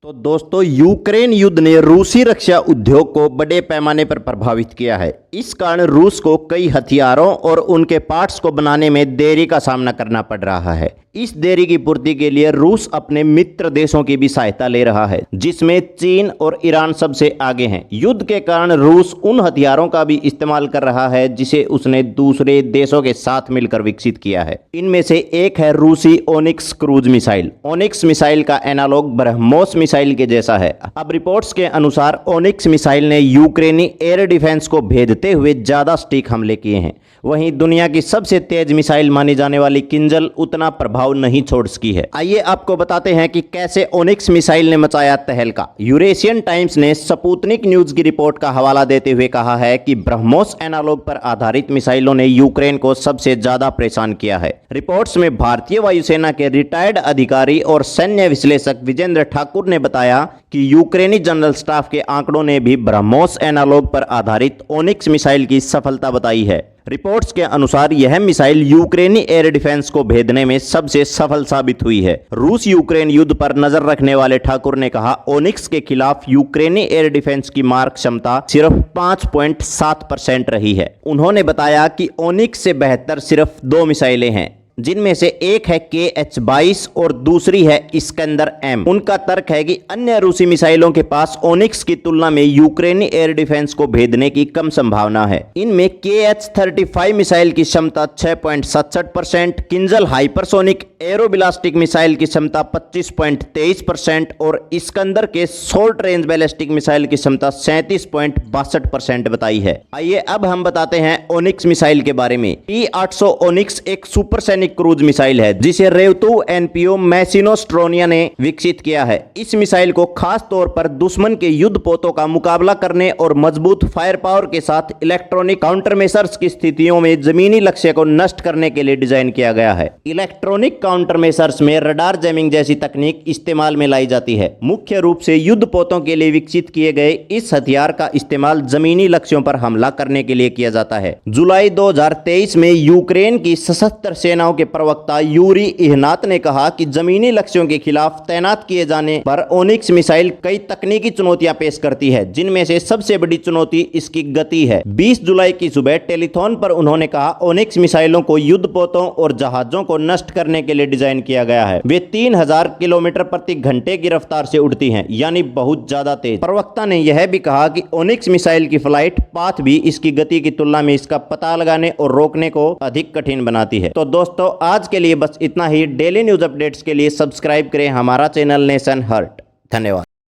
तो दोस्तों, यूक्रेन युद्ध ने रूसी रक्षा उद्योग को बड़े पैमाने पर प्रभावित किया है। इस कारण रूस को कई हथियारों और उनके पार्ट्स को बनाने में देरी का सामना करना पड़ रहा है। इस देरी की पूर्ति के लिए रूस अपने मित्र देशों की भी सहायता ले रहा है, जिसमें चीन और ईरान सबसे आगे हैं। युद्ध के कारण रूस उन हथियारों का भी इस्तेमाल कर रहा है जिसे उसने दूसरे देशों के साथ मिलकर विकसित किया है। इनमें से एक है रूसी onyx cruise missile. Onyx missile का एनालॉग ब्रह्मोस मिसाइल के जैसा है। अब रिपोर्ट्स के अनुसार ओनिक्स मिसाइल ने यूक्रेनी एयर डिफेंस को भेदते हुए ज्यादा सटीक हमले किए हैं। वहीं दुनिया की सबसे तेज मिसाइल मानी जाने वाली किंजल उतना प्रभाव नहीं छोड़ सकी है। आइए आपको बताते हैं कि कैसे ओनिक्स मिसाइल ने मचाया तहलका। यूरेशियन टाइम्स ने स्पुतनिक न्यूज की रिपोर्ट का हवाला देते हुए कहा है कि ब्रह्मोस एनालॉग पर आधारित मिसाइलों ने यूक्रेन को सबसे ज्यादा परेशान किया है। रिपोर्ट्स में भारतीय वायुसेना के रिटायर्ड अधिकारी और सैन्य विश्लेषक विजेंद्र ठाकुर ने बताया कि यूक्रेनी जनरल स्टाफ के आंकड़ों ने भी ब्रह्मोस एनालॉग पर आधारित ओनिक्स मिसाइल की सफलता बताई है। रिपोर्ट्स के अनुसार यह मिसाइल यूक्रेनी एयर डिफेंस को भेदने में सबसे सफल साबित हुई है। रूस यूक्रेन युद्ध पर नजर रखने वाले ठाकुर ने कहा, ओनिक्स के खिलाफ यूक्रेनी एयर डिफेंस की मार क्षमता सिर्फ 5.7% रही है। उन्होंने बताया कि ओनिक्स से बेहतर सिर्फ 2 मिसाइलें हैं, जिनमें से एक है KH-22 और दूसरी है इस्कंदर M। उनका तर्क है कि अन्य रूसी मिसाइलों के पास ओनिक्स की तुलना में यूक्रेनी एयर डिफेंस को भेदने की कम संभावना है। इनमें KH-35 मिसाइल की क्षमता 6.67%, किंजल हाइपरसोनिक एरोबिलास्टिक मिसाइल की क्षमता 25.23% और इस्कंदर के शॉर्ट रेंज बैलिस्टिक मिसाइल की क्षमता 37.62% बताई है। आइए अब हम बताते हैं ओनिक्स मिसाइल के बारे में। P-800 ओनिक्स एक सुपरसोनिक क्रूज मिसाइल है जिसे रेवतु एनपीओ मैसिनोस्ट्रोनिया ने विकसित किया है। इस मिसाइल को खास तौर पर दुश्मन के युद्ध पोतों का मुकाबला करने और मजबूत फायर पावर के साथ इलेक्ट्रॉनिक काउंटरमेसर्स की स्थितियों में जमीनी लक्ष्य को नष्ट करने के लिए डिजाइन किया गया है। इलेक्ट्रॉनिक काउंटरमेसर्स में रडार जैमिंग जैसी तकनीक इस्तेमाल में लाई जाती है। मुख्य रूप से युद्ध पोतों के लिए विकसित किए गए इस हथियार का इस्तेमाल जमीनी लक्ष्यों पर हमला करने के लिए किया जाता है। जुलाई 2023 में यूक्रेन की सशस्त्र सेनाओं के प्रवक्ता यूरी इहनात ने कहा कि जमीनी लक्ष्यों के खिलाफ तैनात किए जाने पर ओनिक्स मिसाइल कई तकनीकी चुनौतियां पेश करती है, जिनमें से सबसे बड़ी चुनौती इसकी गति है। 20 जुलाई की सुबह टेलीथॉन पर उन्होंने कहा, ओनिक्स मिसाइलों को युद्धपोतों और जहाजों को नष्ट करने के लिए डिजाइन किया गया है। वे 3000 किलोमीटर प्रति घंटे की रफ्तार से उड़ती हैं, यानी बहुत ज्यादा तेज। प्रवक्ता ने यह भी कहा कि ओनिक्स मिसाइल की फ्लाइट पाथ भी इसकी गति की तुलना में इसका पता लगाने और रोकने को अधिक कठिन बनाती है। तो दोस्तों, आज के लिए बस इतना ही। डेली न्यूज अपडेट्स के लिए सब्सक्राइब करें हमारा चैनल नेशन हर्ट। धन्यवाद।